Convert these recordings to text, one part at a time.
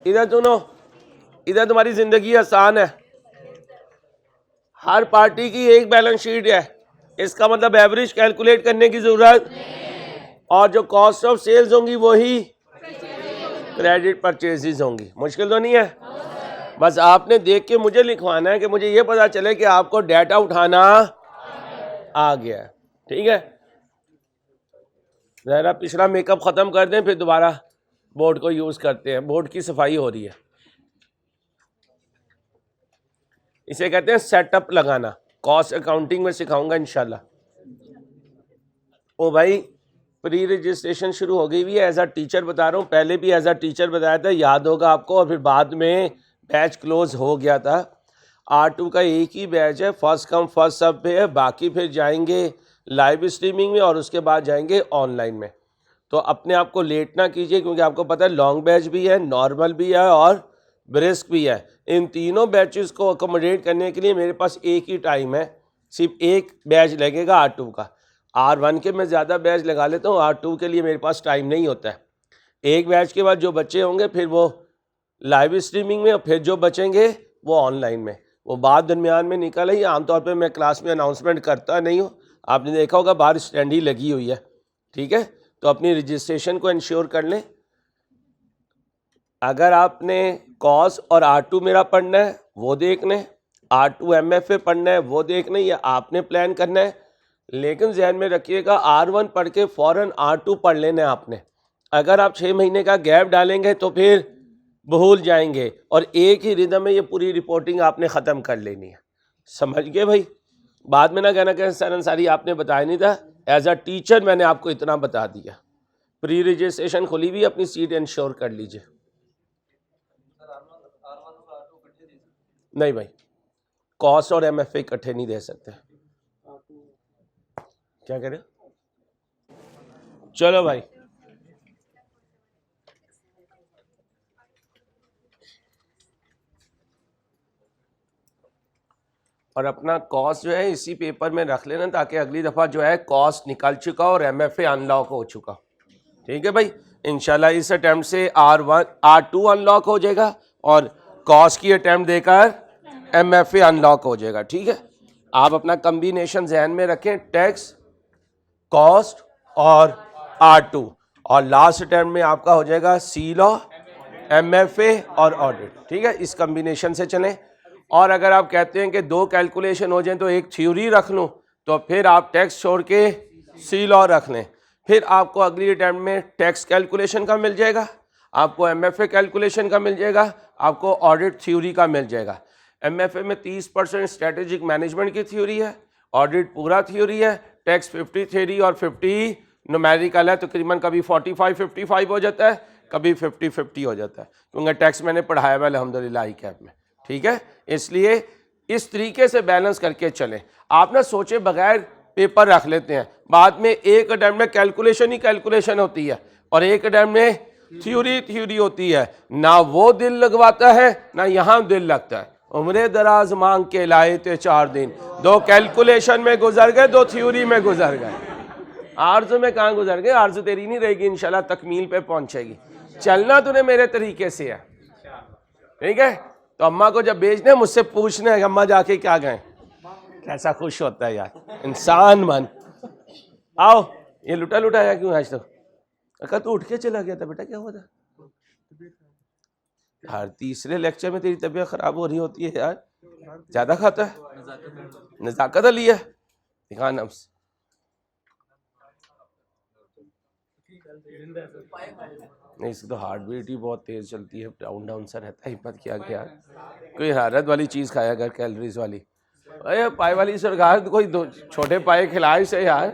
इधर सुनो, इधर तुम्हारी जिंदगी आसान है। हर पार्टी की एक बैलेंस शीट है, इसका मतलब एवरेज कैलकुलेट करने की जरूरत, और जो कॉस्ट ऑफ सेल्स होंगी वही क्रेडिट परचेजेस होंगी। मुश्किल तो नहीं है, बस आपने देख के मुझे लिखवाना है कि मुझे ये पता चले कि आपको डाटा उठाना आ गया है। ठीक है, जरा पिछला मेकअप खत्म कर दें, फिर दोबारा बोर्ड को यूज करते हैं। बोर्ड की सफाई हो रही है, इसे कहते हैं सेटअप लगाना। कॉस्ट अकाउंटिंग में सिखाऊंगा इंशाल्लाह। ओ भाई, प्री रजिस्ट्रेशन शुरू हो गई हुई है, एज अ टीचर बता रहा हूँ। पहले भी एज अ टीचर बताया था, याद होगा आपको, और फिर बाद में बैच क्लोज हो गया था। R2 का एक ही बैच है, फर्स्ट कम फर्स्ट सर्व पे है। बाकी फिर जाएंगे लाइव स्ट्रीमिंग में और उसके बाद जाएंगे ऑनलाइन में। तो अपने आप को लेट ना कीजिए, क्योंकि आपको पता है लॉन्ग बैच भी है, नॉर्मल भी है और ब्रिस्क भी है। इन तीनों बैचेस को अकोमोडेट करने के लिए मेरे पास एक ही टाइम है, सिर्फ एक बैच लगेगा R2 का। R1 के मैं ज़्यादा बैच लगा लेता हूँ, R2 के लिए मेरे पास टाइम नहीं होता है। एक बैच के बाद जो बच्चे होंगे फिर वो लाइव स्ट्रीमिंग में, और फिर जो बचेंगे वो ऑनलाइन में। वो बात दरमियान में निकल आई। आमतौर पे मैं क्लास में अनाउंसमेंट करता नहीं हूँ, आपने देखा होगा बाहर स्टैंड ही लगी हुई है। ठीक है, तो अपनी रजिस्ट्रेशन को इंश्योर कर लें। अगर आपने कॉस और R2 मेरा पढ़ना है वो देख लें, R2 MFA पढ़ना है वो देख लें, या आपने प्लान करना है। लेकिन ध्यान में रखिएगा, R1 पढ़ के फ़ौरन R2 पढ़ लेना है आपने। अगर आप 6 महीने का गैप डालेंगे तो फिर भूल जाएंगे, और एक ही रिदम में ये पूरी रिपोर्टिंग आपने ख़त्म कर लेनी है। समझ गए भाई? बाद में ना कहना कि सर अंसारी आपने बताया नहीं था, एज अ टीचर मैंने आपको इतना बता दिया। प्री रजिस्ट्रेशन खुली हुई, अपनी सीट इंश्योर कर लीजिए। नहीं भाई, कॉस्ट और MFA इकट्ठे नहीं दे सकते। क्या करें? चलो भाई, और अपना कॉस्ट जो है इसी पेपर में रख लेना, ताकि अगली दफ़ा जो है कॉस्ट निकल चुका और MFA अनलॉक हो चुका। ठीक है भाई, इंशाल्लाह इस अटैम्प्ट से R2 अनलॉक हो जाएगा और कॉस्ट की अटैम्प्ट देकर MFA अनलॉक हो जाएगा। ठीक है, आप अपना कम्बिनेशन जहन में रखें, टैक्स, कॉस्ट और R2, और लास्ट अटैम्प्ट में आपका हो जाएगा C लॉ, MFA और ऑडिट। ठीक है, इस कम्बिनेशन से चलें। और अगर आप कहते हैं कि 2 कैलकुलेशन हो जाएं तो एक थ्योरी रख लूं, तो फिर आप टैक्स छोड़ के C लॉ रख लें। फिर आपको अगली अटैम्प्ट में टैक्स कैलकुलेशन का मिल जाएगा, आपको MFA कैलकुलेशन का मिल जाएगा, आपको ऑडिट थ्योरी का मिल जाएगा। MFA में 30% स्ट्रेटेजिक मैनेजमेंट की थ्योरी है, ऑडिट पूरा थ्योरी है, टैक्स 50 थ्योरी और 50 न्यूमेरिकल है। तकरीबन कभी 45-55 हो जाता है, कभी 50-50 हो जाता है, क्योंकि टैक्स मैंने पढ़ाया हुआ अल्हम्दुलिल्लाह कैप में। ठीक है, इसलिए इस तरीके से बैलेंस करके चलें। आप ना सोचे बगैर पेपर रख लेते हैं, बाद में एक अटैम्प्ट में कैलकुलेशन ही कैलकुलेशन होती है और एक अटैम्प्ट में थ्योरी होती है। ना वो दिल लगवाता है ना यहाँ दिल लगता है। उम्रे दराज मांग के लाए थे 4 दिन, 2 कैलकुलेशन में गुजर गए, 2 थ्योरी में गुजर गए। आरज़ू में कहाँ गुजर गए? आरज़ू तेरी नहीं रहेगी, इंशाल्लाह तकमील पे पहुंचेगी। चलना तूने मेरे तरीके से है। ठीक है, तो अम्मा को जब भेजने मुझसे पूछने अम्मा जाके क्या गए, कैसा खुश होता है यार इंसान मन। आओ, ये लुटा लुटाया क्यों आज तक? अका तू उठ के चला गया था बेटा, क्या हुआ था? हर तीसरे लेक्चर में तेरी तबीयत खराब हो रही होती है यार, ज्यादा खाता है। नजाकत अली है, दिखा नफ्स। नहीं, इसकी तो हार्ट बीट ही बहुत तेज चलती है, डाउन डाउन सा रहता है। हिम्मत किया गया, कोई हरारत वाली चीज खाया कर, कैलोरीज वाली। अरे पाए वाली सरकार, कोई 2 छोटे पाए खिलाए से यार।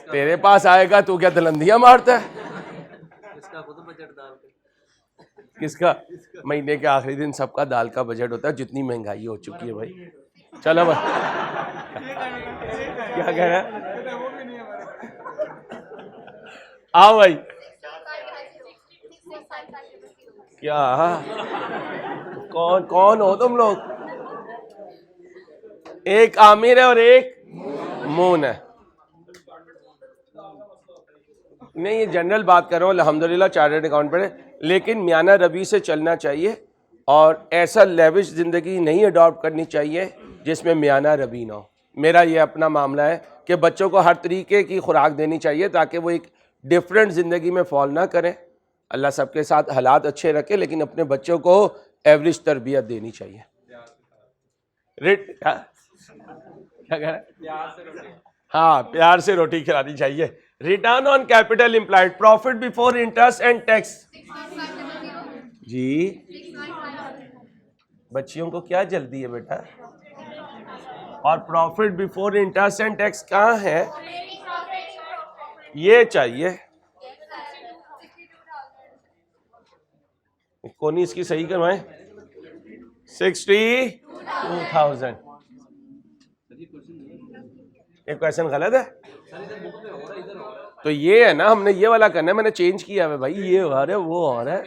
तेरे पास आएगा तू क्या दलंदियां मारता है? किसका? महीने के आखिरी दिन सबका दाल का बजट होता है, जितनी महंगाई हो चुकी है भाई। चलो भाई, क्या कह रहा है? आओ भाई, क्या कौन कौन हो तुम लोग? एक आमिर है और एक मून है। नहीं, ये जनरल बात कर रहा हूँ, अल्हम्दुलिल्लाह चार्टर्ड अकाउंट पर है, लेकिन मियाना रबी से चलना चाहिए और ऐसा लेविश ज़िंदगी नहीं अडॉप्ट करनी चाहिए जिसमें मियाना रबी ना हो। मेरा ये अपना मामला है कि बच्चों को हर तरीके की खुराक देनी चाहिए ताकि वो एक डिफरेंट ज़िंदगी में फॉल ना करें। अल्लाह सबके साथ हालात अच्छे रखे, लेकिन अपने बच्चों को एवरेज तरबियत देनी चाहिए। क्या कह रहे हैं? हाँ, प्यार से रोटी खिलानी चाहिए। Return on capital employed, profit before interest and tax. जी, बच्चियों को क्या जल्दी है बेटा? और profit before interest and tax कहाँ है? ये चाहिए। कौन इसकी सही करवाएं? 62,000। ये क्वेश्चन गलत है, तो ये है ना, हमने ये वाला करना है, मैंने चेंज किया है भाई, ये और है वो और है।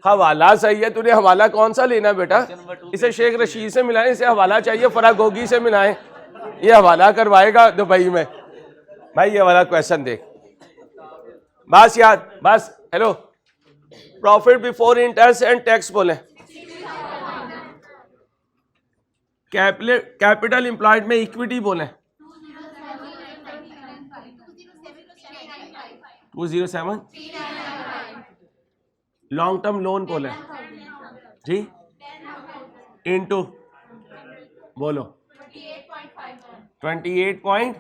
हवाला सही है, तूने हवाला कौन सा लेना बेटा? इसे शेख रशीद से मिलाएं, इसे हवाला चाहिए फरागोगी से मिलाएं, ये हवाला करवाएगा दुबई में। भाई ये वाला क्वेश्चन देख, बस याद, बस। Hello, profit before interest and tax बोले। कैपिटल एम्प्लॉयड में इक्विटी बोले 207। लॉन्ग टर्म लोन बोले जी, इनटू बोलो 28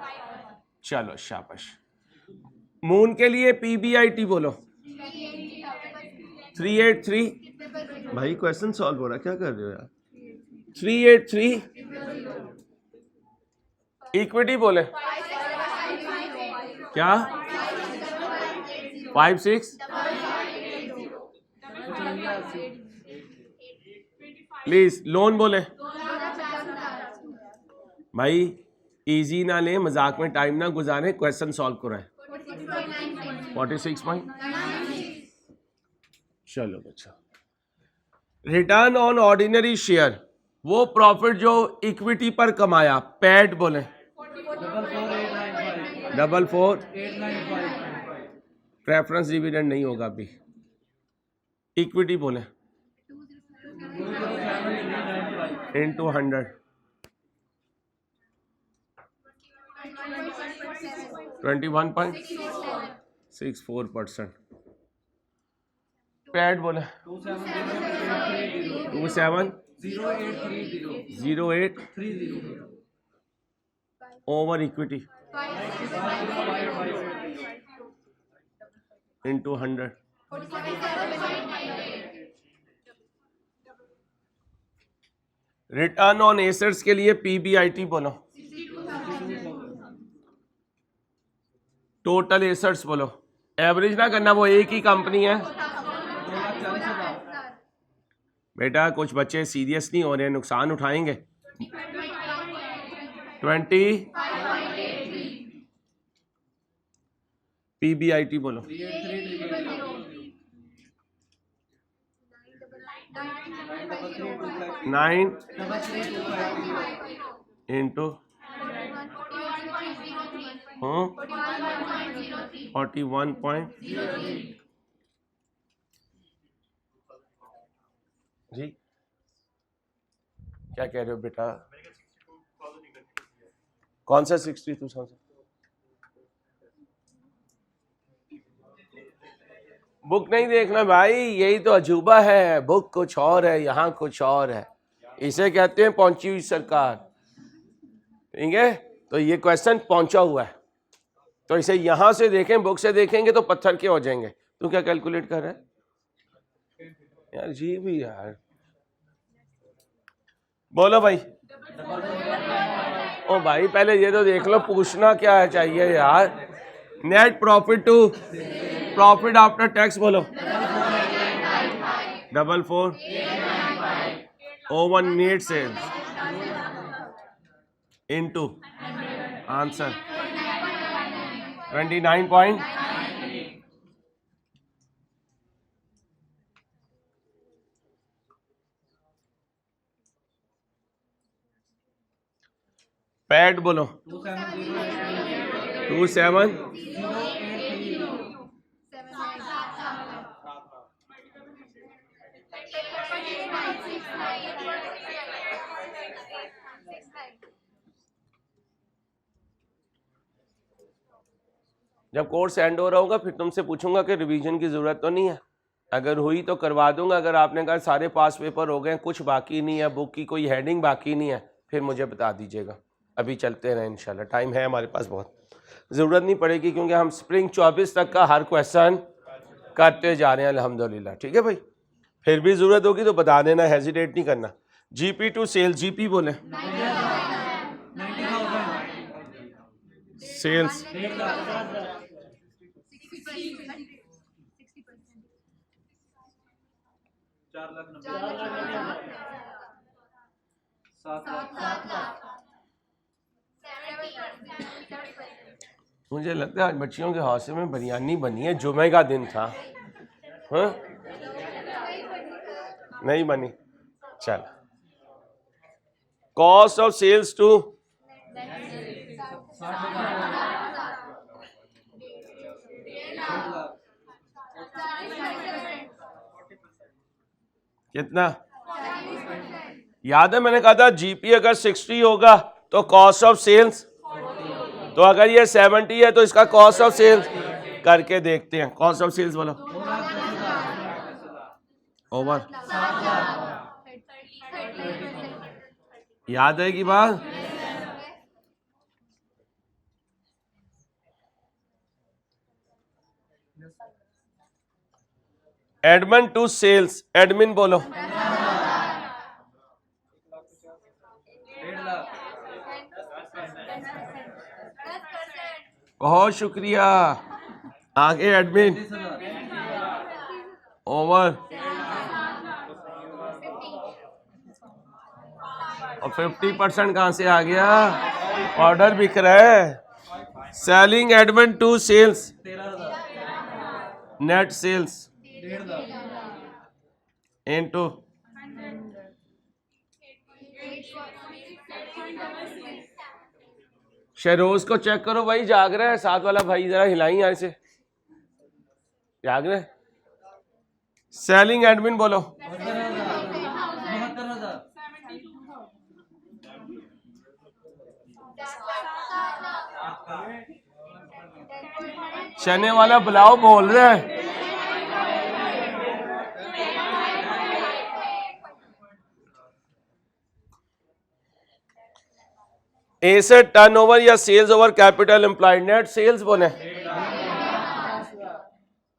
चलो शाबाश। मून के लिए पीबीआईटी बोलो 383। भाई क्वेश्चन सॉल्व हो रहा, क्या कर रहे हो यार? 383। इक्विटी बोले क्या? 56। प्लीज लोन बोले भाई, इजी ना ले, मजाक में टाइम ना गुजारे, क्वेश्चन सॉल्व कराए। 46 पॉइंट। चलो बच्चा, रिटर्न ऑन ऑर्डिनरी शेयर, वो प्रॉफिट जो इक्विटी पर कमाया, पैड बोले 44,895। प्रेफरेंस डिविडेंड नहीं होगा अभी। इक्विटी बोले इनटू 100 21.64%। पैड बोले 270830 over equity into 100 return on assets के लिए पीबीआईटी बोलो, टोटल एसेट्स बोलो, एवरेज ना करना, वो एक ही कंपनी है बेटा। कुछ बच्चे सीरियस नहीं हो रहे, नुकसान उठाएंगे। 20 पीबीआईटी बोलो 9 इंटू 41. जी क्या कह रहे हो बेटा? कौन सा 62,000? बुक नहीं देखना भाई, यही तो अजूबा है, बुक कुछ और है, यहाँ कुछ और है। इसे कहते हैं पहुंची हुई सरकार, ठीक है? तो ये क्वेश्चन पहुंचा हुआ है, तो इसे यहां से देखें, बुक से देखेंगे तो पत्थर के हो जाएंगे। तू क्या कैलकुलेट कर रहा है यार? जी भी यार, बोलो भाई। ओ भाई पहले ये तो देख लो, पूछना क्या है चाहिए यार। Net profit to profit after tax बोलो 44 over net sales into answer 29. पैड बोलो 27 जब कोर्स एंड हो रहा होगा फिर तुमसे पूछूंगा कि रिवीजन की ज़रूरत तो नहीं है, अगर हुई तो करवा दूंगा, अगर आपने कहा सारे पास पेपर हो गए, कुछ बाकी नहीं है, बुक की कोई हेडिंग बाकी नहीं है, फिर मुझे बता दीजिएगा। अभी चलते रहें इंशाल्लाह, टाइम है हमारे पास बहुत, ज़रूरत नहीं पड़ेगी क्योंकि हम स्प्रिंग 24 तक का हर क्वेश्चन करते जा रहे हैं अल्हम्दुलिल्लाह। ठीक है भाई, फिर भी ज़रूरत होगी तो बता देना, हेजिटेट नहीं करना। जीपी टू सेल, जीपी बोले सेल्स 4,90,000 मुझे लगता है आज बच्चियों के हौसले में बिरयानी बनी है, जुमे का दिन था। हाँ नहीं बनी, चल। कॉस्ट ऑफ सेल्स टू कितना याद है, मैंने कहा था जीपी अगर 60 होगा तो कॉस्ट ऑफ सेल्स, तो अगर ये 70 है तो इसका कॉस्ट ऑफ सेल्स करके देखते हैं। कॉस्ट ऑफ सेल्स बोलो ओवर, याद है कि बात। एडमिन टू सेल्स, एडमिन बोलो बहुत शुक्रिया। आगे एडमिन ओवर और 50% कहां से आ गया, ऑर्डर बिक रहा है। Selling admin to sales, net sales into शहरोज को चेक करो भाई, जाग रहा है साथ वाला भाई, जरा हिलाई यहाँ से, जाग रहा है। सेलिंग एडमिन बोलो चने वाला बुलाओ बोल रहा है। एसेट टर्नओवर या sales over capital employed, net sales बोले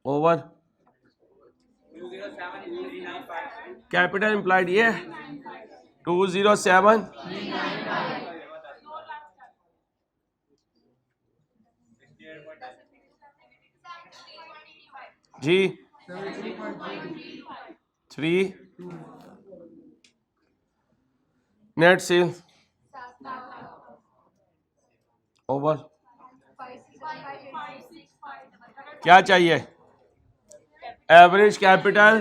ओवर कैपिटल एम्प्लॉयड, ये 207 जी 3 नेट सेल्स ओवर क्या चाहिए, एवरेज कैपिटल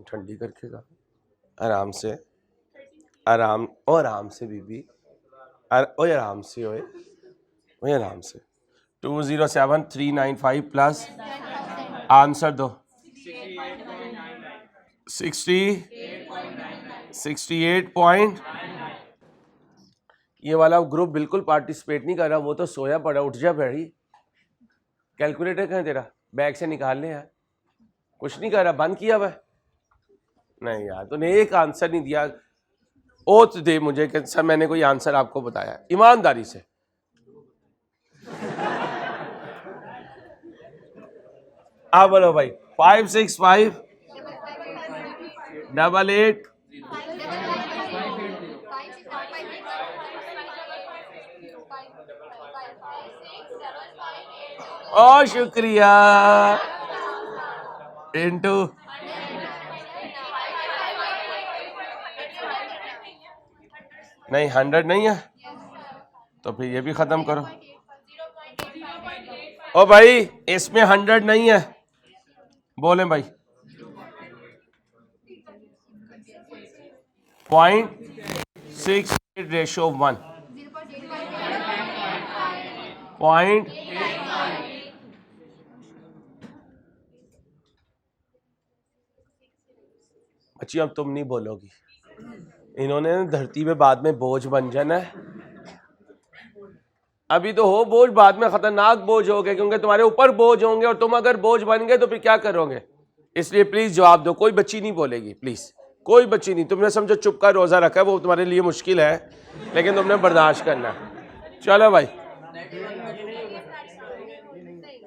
ठंडी करके का आराम से, आराम और आराम से बीबी, ओए आराम से, ओए आराम से। 207,395 प्लस आंसर दो 68 पॉइंट। ये वाला ग्रुप बिल्कुल पार्टिसिपेट नहीं कर रहा, वो तो सोया पड़ा, उठ जा बैठी। कैलकुलेटर कहाँ तेरा, बैग से निकालने यार, कुछ नहीं कर रहा, बंद किया हुआ। नहीं यार तूने एक आंसर नहीं दिया, ओथ दे मुझे कि सर मैंने कोई आंसर आपको बताया ईमानदारी से। आप बोलो भाई 56588 और शुक्रिया इनटू नहीं 100 नहीं है तो फिर ये भी खत्म करो। ओ भाई इसमें 100 नहीं है, बोले भाई 0.68 रेशो 1 पॉइंट अच्छी, अब तुम नहीं बोलोगी, इन्होंने धरती पे बाद में बोझ बन जाना है। अभी तो हो बोझ, बाद में खतरनाक बोझ हो गए, क्योंकि तुम्हारे ऊपर बोझ होंगे और तुम अगर बोझ बन गए तो फिर क्या करोगे। इसलिए प्लीज जवाब दो, कोई बच्ची नहीं बोलेगी, प्लीज कोई बच्ची नहीं। तुमने समझो चुप का रोजा रखा है, वो तुम्हारे लिए मुश्किल है, लेकिन तुमने बर्दाश्त करना है। चलो भाई,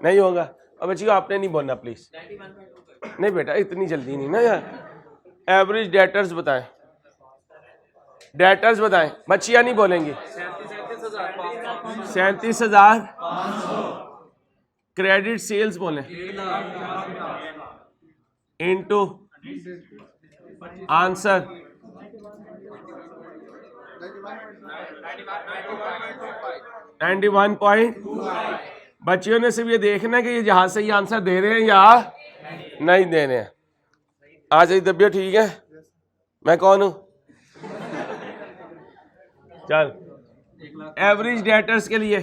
नहीं होगा। अब बच्ची आपने नहीं बोलना प्लीज। नहीं बेटा, इतनी जल्दी नहीं ना यार। एवरेज डेटर्स बताएं, डेटर्स बताएं, बच्चियां नहीं बोलेंगी। 37,000। क्रेडिट सेल्स बोले, इनटू आंसर 91.25। बच्चियों ने सिर्फ ये देखना है कि ये जहां से ये आंसर दे रहे हैं या नहीं दे रहे हैं। आज ये तबीयत ठीक है? मैं कौन हूं? चल, एवरेज डेटर्स के लिए,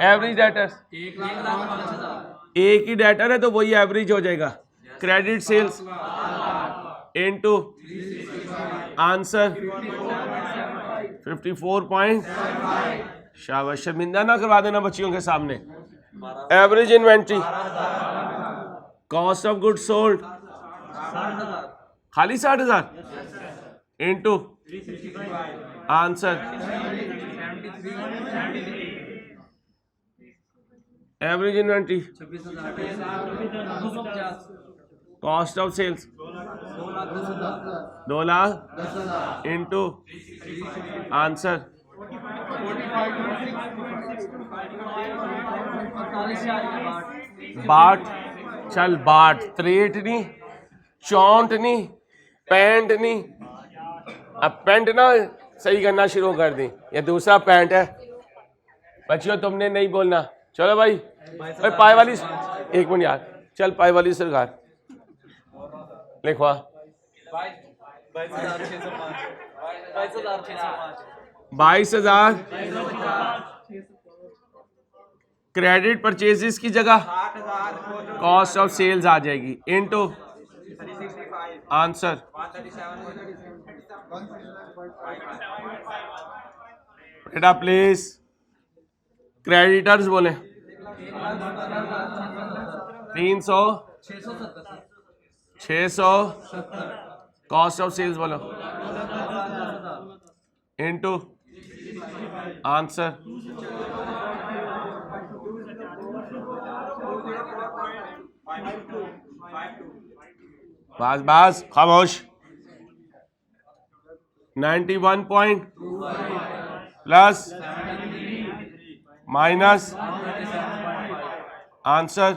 एवरेज डेटर्स एक ही डेटर है तो वही एवरेज हो जाएगा। क्रेडिट सेल्स इनटू आंसर 54 शाबाश, शर्मिंदा ना करवा देना बच्चियों के सामने। Average inventory, cost of good sold खाली 60,000 into answer average inventory, cost of sales 2 lakh into answer 62। चल बाट, त्रेट नहीं, चौंट नहीं, पैंट नहीं। अब पैंट ना सही करना शुरू कर दी, ये दूसरा पैंट है। बच्चियों तुमने नहीं बोलना। चलो भाई, पाई वाली, एक मिनट यार, चल पाई वाली सरकार लिखवा 22,000। क्रेडिट परचेजेस की जगह कॉस्ट ऑफ सेल्स आ जाएगी इनटू आंसर बेटा प्लीज। क्रेडिटर्स बोले 300, 600, कॉस्ट ऑफ सेल्स बोलो इनटू आंसर बस बस खामोश। 91 point plus minus answer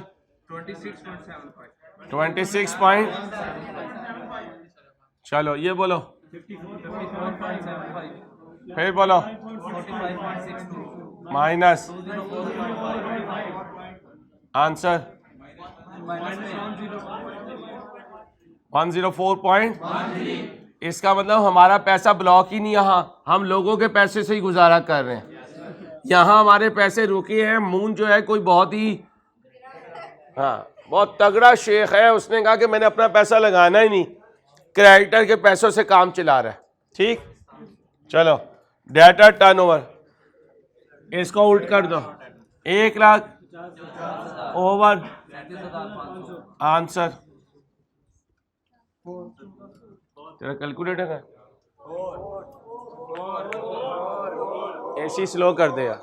26 point. चलो ये बोलो, फिर बोलो माइनस आंसर 104 पॉइंट। इसका मतलब हमारा पैसा ब्लॉक ही नहीं, यहाँ हम लोगों के पैसे से ही गुजारा कर रहे हैं। यहाँ हमारे पैसे रुके हैं। मून जो है कोई बहुत ही बहुत तगड़ा शेख है, उसने कहा कि मैंने अपना पैसा लगाना ही नहीं, क्रेडिटर के पैसों से काम चला रहा है। ठीक, चलो डेटा टर्नओवर इसको उल्ट कर दो, 1 लाख ओवर आंसर। तेरा कैलकुलेटर का ऐसी स्लो कर दे यार।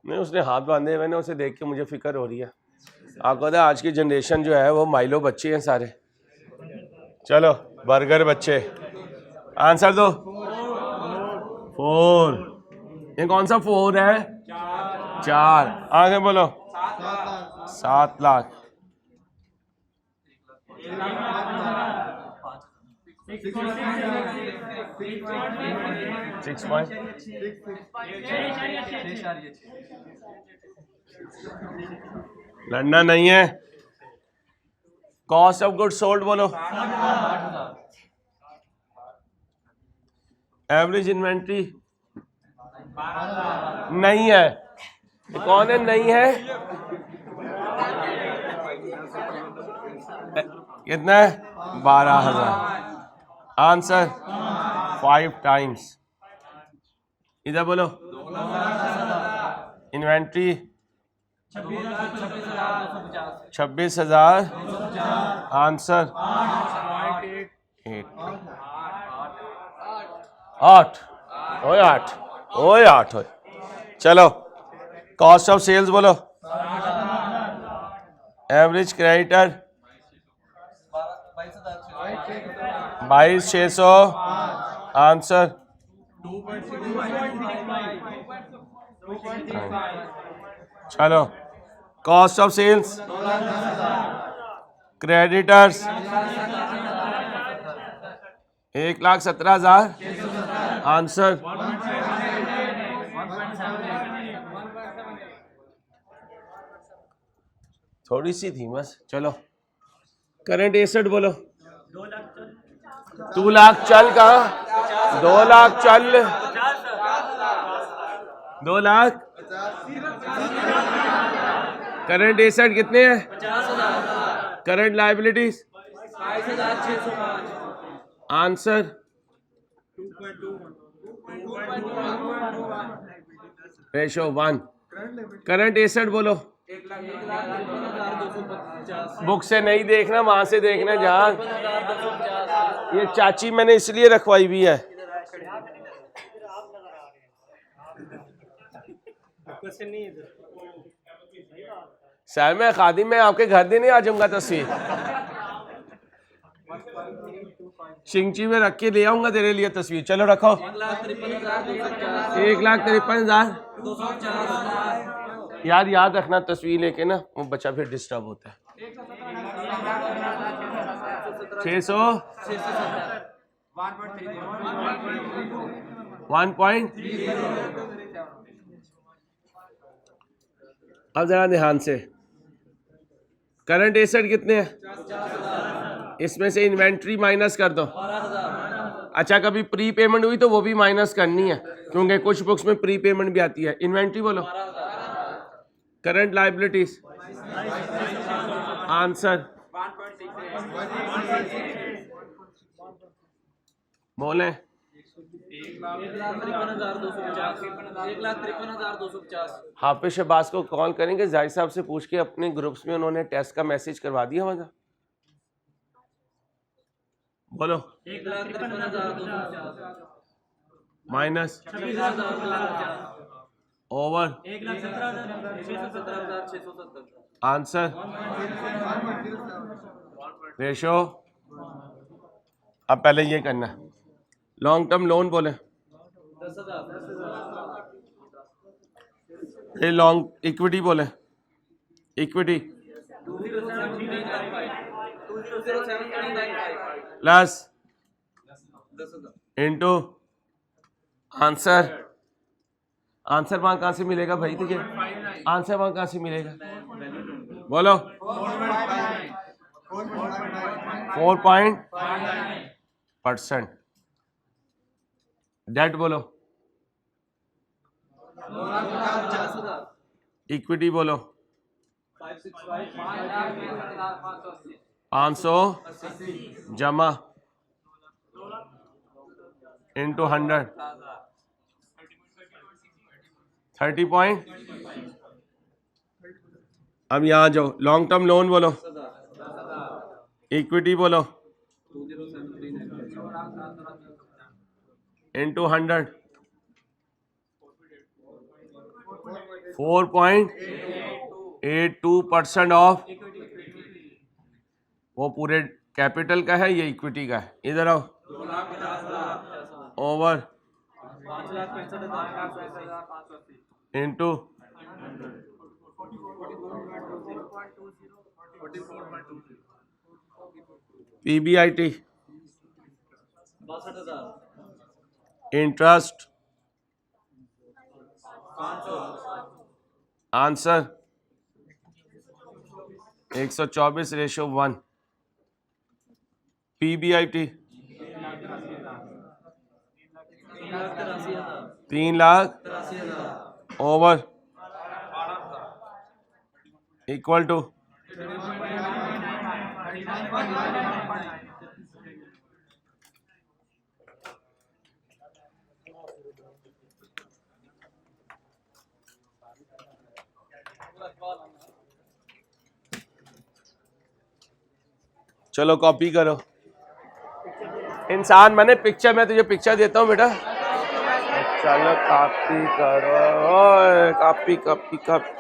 नहीं, उसने हाथ बांधे हुए ना, उसे देख के मुझे फिक्र हो रही है। आपको पता है आज की जनरेशन जो है वो माइलो बच्चे हैं सारे। चलो बर्गर बच्चे, आंसर दो 4। ये कौन सा 4 है? 4। आगे बोलो 7 लाख। 6 पॉइंट। लड़ना नहीं है। कॉस्ट ऑफ गुड सोल्ड बोलो, एवरेज इन्वेंट्री नहीं है, कौन है नहीं है, कितना है 12,000। Answer 5 times. इधर बोलो इन्वेंट्री 26,000। आंसर 8 ओए 8 ओए 8 ओए। चलो कॉस्ट ऑफ सेल्स बोलो, एवरेज क्रेडिटर 22,600। आंसर चलो cost of sales creditors 1,17,000। Answer थोड़ी सी थी बस। चलो करंट एसेट बोलो, 2 लाख चल कहाँ, 2 लाख चल, 2 लाख। करंट एसेट कितने हैं, 50,000। Current liabilities 22,605। Answer ratio 1। Current asset बोलो, बुक से नहीं देखना, वहां से देखना जहां। ये चाची मैंने इसलिए रखवाई भी है। सर मैं खादिम में आपके घर देने आ जाऊंगा तस्वीर, शिंगची में रख के ले आऊंगा तेरे लिए तस्वीर। चलो रखो 1,53,250। यार याद रखना तस्वीर लेके ना, वो बच्चा फिर डिस्टर्ब होता है। 600 1 अब जरा ध्यान से, करंट एसेट कितने हैं, इसमें से इन्वेंट्री माइनस कर दो। अच्छा कभी प्री पेमेंट हुई तो वो भी माइनस करनी है, क्योंकि कुछ बुक्स में प्री पेमेंट भी आती है। इन्वेंट्री बोलो, करंट लायबिलिटीज। आंसर बोले 1,53,250। हाफिज शहबाज को कॉल करेंगे, जाहिद साहब से पूछ के अपने ग्रुप्स में उन्होंने टेस्ट का मैसेज करवा दिया हमारा। बोलो 1,53,250 माइनस ओवर 1,17,670। Answer ratio. अब पहले ये करना है, लॉन्ग टर्म लोन बोले 10,000। लॉन्ग इक्विटी बोले, equity plus into answer. Answer वहां कहां से मिलेगा भाई तुझे, आंसर वहां कहां से मिलेगा, बोलो 4% डेट बोलो, इक्विटी बोलो 500 जमा इंटू 100 30 पॉइंट। अब यहां जाओ, लॉन्ग टर्म लोन बोलो, इक्विटी बोलो इंटू 100 4.82% ऑफ। वो पूरे कैपिटल का है, ये इक्विटी का है। इधर आओ, over into PBIT interest. Answer 124 ratio 1। PBIT 3,83,000 ओवर इक्वल टू चलो कॉपी करो। इंसान मैंने पिक्चर में तुझे पिक्चर देता हूँ बेटा। चलो कॉपी करो, कॉपी कॉपी कॉपी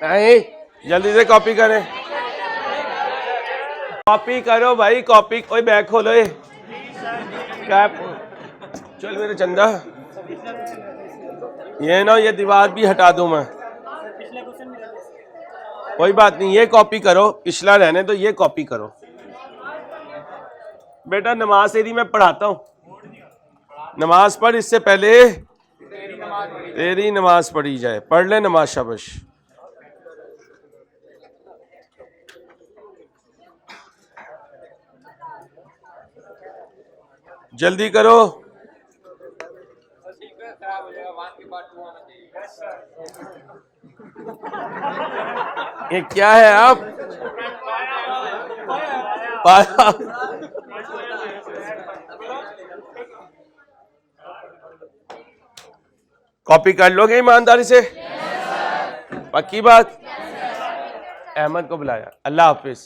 नहीं जल्दी से कॉपी करें, कॉपी करो भाई कॉपी। कोई बैग खोलो ये कैप। चल मेरे चंदा ये ना ये दीवार भी हटा दूं मैं, कोई बात नहीं। ये कॉपी करो, पिछला रहने तो ये कॉपी करो बेटा। नमाज तेरी मैं पढ़ाता हूँ, नमाज पढ़, इससे पहले तेरी नमाज पढ़ी जाए। पढ़ ले नमाज शाबाश। जल्दी करो। ये क्या है आप पाया? कॉपी कर लोगे ईमानदारी से? पक्की बात? अहमद को बुलाया। अल्लाह हाफिज।